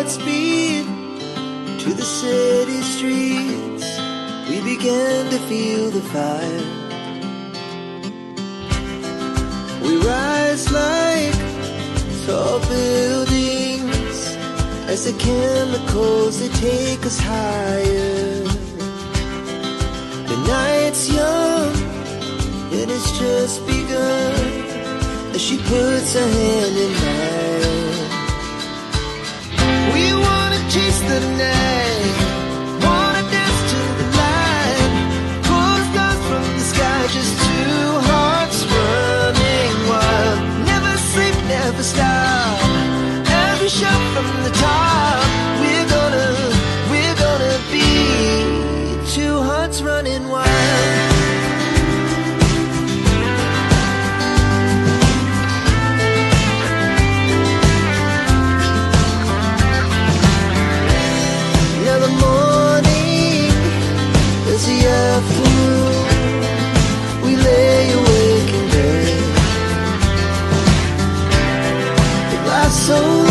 Godspeed to the city streets. We began to feel the fire. We rise like tall buildings as the chemicals, they take us higher. The night's young and it's just begun as she puts her hand in mine. We wanna chase the night, wanna dance to the light, pull the stars from the sky, just two hearts running wild. Never sleep, never stop, every shot from the top. We're gonna be two hearts running wild. Now the morning is the afternoon. We lay awake in bed. It lasts so